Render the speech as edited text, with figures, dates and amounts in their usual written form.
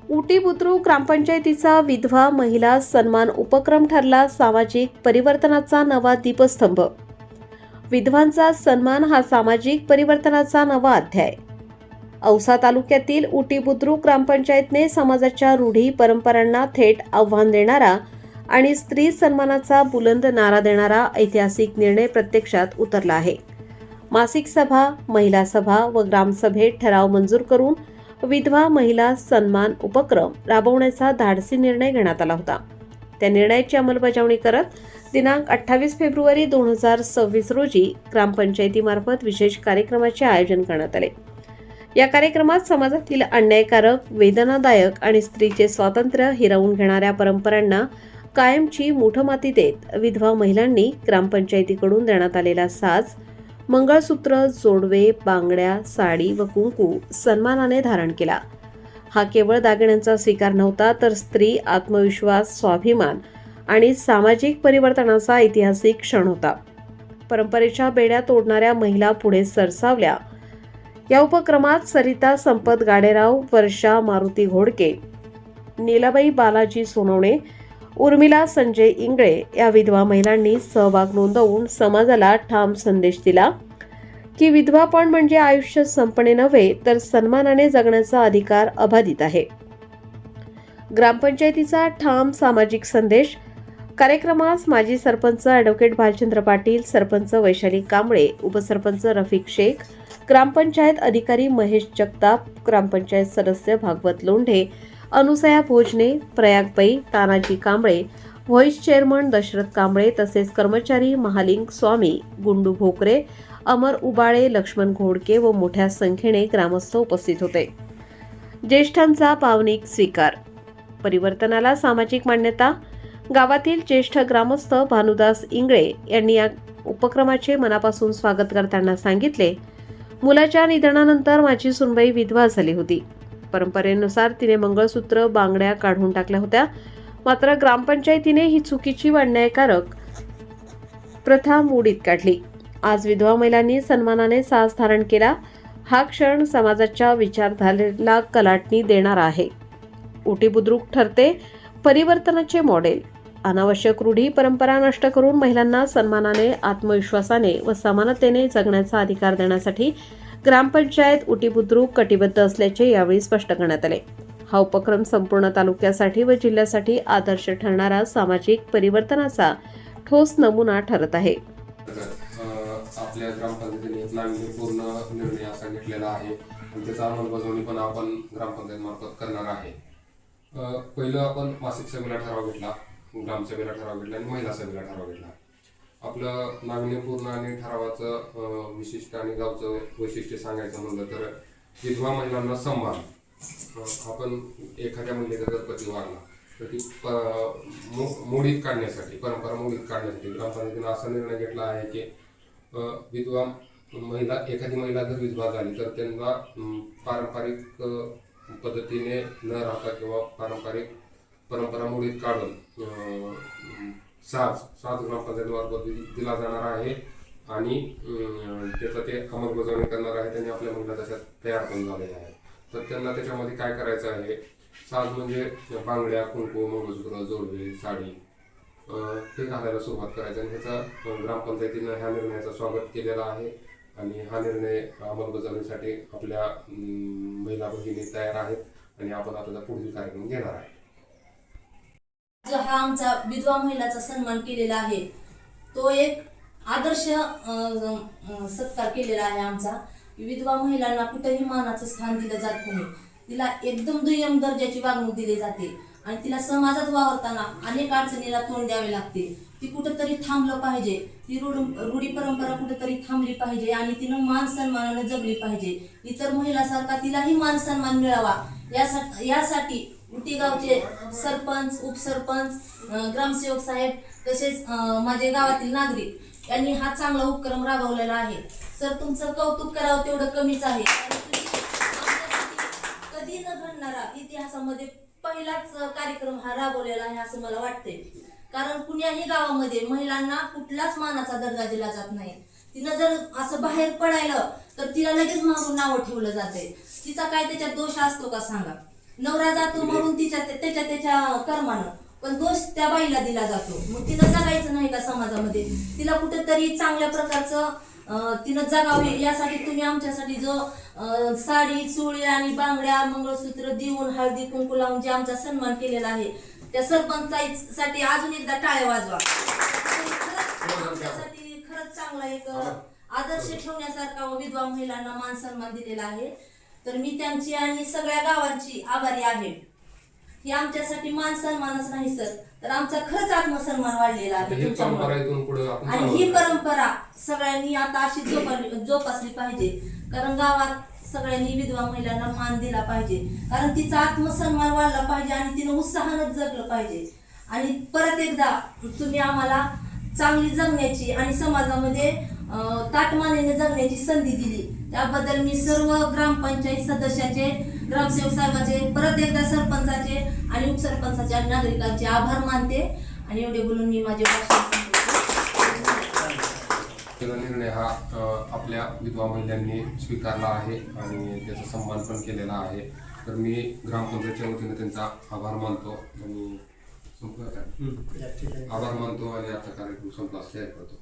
उटी बुद्रुक ग्रामपंचायतीचा विधवा महिला सन्मान उपक्रम ठरला सामाजिक परिवर्तनाचा नवा दीपस्तंभ। विधवांचा सन्मान हा सामाजिक परिवर्तनाचा नवा अध्याय। औसा तालुक्यातील उटी बुद्रुक ग्रामपंचायतने समाजाच्या रूढी परंपरांना थेट आव्हान देणारा आणि स्त्री सन्मानाचा बुलंद नारा देणारा ऐतिहासिक निर्णय प्रत्यक्षात उतरला आहे। मासिक सभा, महिला सभा व ग्रामसभेत ठराव मंजूर करून विधवा महिला सन्मान उपक्रम राबवण्याचा धाडसी निर्णय घेण्यात आला होता। त्या निर्णयाची अंमलबजावणी करत दिनांक 28 फेब्रुवारी 2026 रोजी ग्रामपंचायतीमार्फत विशेष कार्यक्रमाचे आयोजन करण्यात आले। या कार्यक्रमात समाजातील अन्यायकारक, वेदनादायक आणि स्त्रीचे स्वातंत्र्य हिरावून घेणाऱ्या परंपरांना कायमची मूठमाती देत विधवा महिलांनी ग्रामपंचायतीकडून देण्यात आलेला साज, मंगळसूत्र, जोडवे, बांगड्या, साडी व कुंकू सन्मानाने धारण केला। हा केवळ दागिन्यांचा स्वीकार नव्हता, तर स्त्री आत्मविश्वास, स्वाभिमान आणि सामाजिक परिवर्तनाचा ऐतिहासिक क्षण होता। परंपरेच्या बेड्या तोडणाऱ्या महिला पुढे सरसावल्या। या उपक्रमात सरिता संपत गाडेराव, वर्षा मारुती घोडके, नीलाबाई बालाजी सोनवणे, उर्मिला संजय इंगळे या विधवा महिलांनी सहभाग नोंदवून समाजाला ठाम संदेश दिला की विधवापण म्हणजे आयुष्य संपणे नव्हे, तर सन्मानाने जगण्याचा अधिकार अबाधित आहे। ग्रामपंचायतीचा ठाम सामाजिक संदेश। कार्यक्रमास माजी सरपंच ॲडव्होकेट भालचंद्र पाटील, सरपंच वैशाली कांबळे, उपसरपंच रफिक शेख, ग्रामपंचायत अधिकारी महेश जगताप, ग्रामपंचायत सदस्य भागवत लोंढे, अनुसया भोजने, प्रयागबाई, तानाजी कांबळे, व्हाईस चेअरमन दशरथ कांबळे तसेच कर्मचारी महालिंग स्वामी, गुंडू भोकरे, अमर उबाळे, लक्ष्मण घोडके व मोठ्या संख्येने ग्रामस्थ उपस्थित होते। ज्येष्ठांचा भावनिक स्वीकार। परिवर्तनाला सामाजिक मान्यता। गावातील ज्येष्ठ ग्रामस्थ भानुदास इंगळे यांनी या उपक्रमाचे मनापासून स्वागत करताना सांगितले, मुलाच्या निधनानंतर माझी सुनबाई विधवा झाली होती। परंपरेनुसार तिने मंगळसूत्र, बांगड्या काढून टाकल्या होत्या, मात्र ग्रामपंचायतीने ही चुकीची व अन्यायकारक प्रथा मोडीत काढली। आज विधवा महिलांनी सन्मानाने साज धारण केला। हा क्षण समाजाच्या विचारधारेला कलाटणी देणारा आहे। उटी बुद्रुक ठरते परिवर्तनाचे मॉडेल। अनावश्यक रूढी परंपरा नष्ट करून महिलांना सन्मानाने, आत्मविश्वासाने व समानतेने जगण्याचा अधिकार देण्यासाठी ग्रामपंचायत उटी बुद्रुक कटिबद्ध असल्याचे यावेळी स्पष्ट करण्यात आले। हा उपक्रम संपूर्ण तालुक्यासाठी व जिल्ह्यासाठी आदर्श ठरणारा सामाजिक परिवर्तनाचा ठोस नमुना ठरत आहे। आपल्या ग्रामपंचायतीने एक नाविन्यपूर्ण निर्णय असा घेतलेला आहे आणि त्याचा अंमलबजावणी पण आपण ग्रामपंचायत मार्फत करणार आहे। पहिलं आपण मासिक सभेला ठराव घेतला, ग्रामसभेला ठराव घेतला आणि महिला सभेला ठराव घेतला। आपलं नाविन्यपूर्ण आणि ठरावाचं विशिष्ट आणि गावचं वैशिष्ट्य सांगायचं म्हणलं तर विधवा महिलांना सन्मान। आपण एखाद्या महिलेचा जर पती वारला तर ती मोडीत काढण्यासाठी, परंपरा मोडीत काढण्यासाठी ग्रामपंचायतीने असा निर्णय घेतला आहे की विधवा महिला, एखादी महिला जर विधवा झाली तर त्यांना पारंपरिक पद्धतीने न राहता किंवा पारंपरिक परंपरा मोडीत काढून साज ग्रामपंचायतीमार्फत दिला जाणार आहे आणि त्याचा ते अंमलबजावणी करणार आहे। त्यांनी आपल्या महिला तशा तयार पण झालेल्या आहेत। तर त्यांना त्याच्यामध्ये काय करायचं आहे, साज म्हणजे बांगड्या, कुंकू, मंगळसूत्र, जोडवे, साडी हे घालायला सुरुवात करायचं आणि ह्याचा ग्रामपंचायतीनं ह्या निर्णयाचं स्वागत केलेलं आहे आणि हा निर्णय अंमलबजावणीसाठी आपल्या महिला भगिनी तयार आहेत आणि आपण आता पुढील कार्यक्रम घेणार आहे। हा आमचा विधवा महिलाचा सन्मान केलेला आहे, तो एक आदर्श सत्कार केलेला आहे आमचा। विधवा महिलांना कुठेही मानाचं स्थान दिलं जात नाही, तिला एकदम दुय्यम दर्जाची वागणूक दिली जाते आणि तिला समाजात वावरताना अनेक अडचणीला तोंड द्यावे लागते। ती कुठेतरी थांबलं पाहिजे, ती रूढी परंपरा कुठेतरी थांबली पाहिजे आणि तिनं मान सन्मानाने जगली पाहिजे। इतर महिलांसारखा तिलाही मान सन्मान मिळावा यासाठी उटी गावचे सरपंच, उपसरपंच, ग्रामसेवक साहेब तसेच माझे गावातील नागरिक यांनी हा चांगला उपक्रम राबवलेला आहे। सर, तुमचं कौतुक करावं तेवढं कमीच आहे। कधी न घडणारा इतिहासामध्ये पहिलाच कार्यक्रम हा राबवलेला आहे असं मला वाटते, कारण कुण्याही गावामध्ये महिलांना कुठलाच मानाचा दर्जा दिला जात नाही। तिनं जर असं बाहेर पडायला तर तिला लगेच मागून नाव ठेवलं जाते। तिचा काय त्याच्यात दोष असतो का सांगा? नवरा जातो म्हणून त्याच्या कर्मानं, पण दोष त्या बाईला दिला जातो. मग तिनं जगायचं नाही का समाजामध्ये? तिला कुठेतरी चांगल्या प्रकारचं तिनं जगावे यासाठी तुम्ही आमच्यासाठी जो साडी चोळी आणि बांगड्या मंगळसूत्र देऊन हळदी कुंकू लावून जे आमचा सन्मान केलेला आहे, त्या सरपंचासाठी अजून एकदा टाळ्या वाजवा. आमच्यासाठी खरंच चांगला एक आदर्श ठेवण्यासारखा विधवा महिलांना मान सन्मान दिलेला आहे. तर मी त्यांची आणि सगळ्या गावांची आभारी आहे. ही आमच्यासाठी मान सन्मानच नाही सर, तर आमचा खरंच आत्मसन्मान वाढलेला आहे तुमच्यामुळे. आणि ही परंपरा सगळ्यांनी आता अशी जोपासली पाहिजे, कारण गावात सगळ्यांनी विधवा महिलांना मान दिला पाहिजे, कारण तिचा आत्मसन्मान वाढला पाहिजे आणि तिनं उत्साहानं जगलं पाहिजे. आणि परत एकदा तुम्ही आम्हाला चांगली जगण्याची आणि समाजामध्ये ताटमानेने जगण्याची संधी दिली, त्याबद्दल मी सर्व ग्रामपंचायत सदस्याचे, ग्रामसेवक साहेबाचे, परत एकदा सरपंचाचे आणि उपसरपंचाचे आणि नागरिकांचे आभार मानते. आणि एवढे बोलून मी माझे भाषण निर्णय हा आपल्या विधवा महिलांनी स्वीकारला आहे आणि त्याचा सन्मान पण केलेला आहे. तर मी ग्रामपंचायतच्या वतीने त्यांचा आभार मानतो आणि आभार मानतो आणि आता कार्यक्रम संपला असं करतो.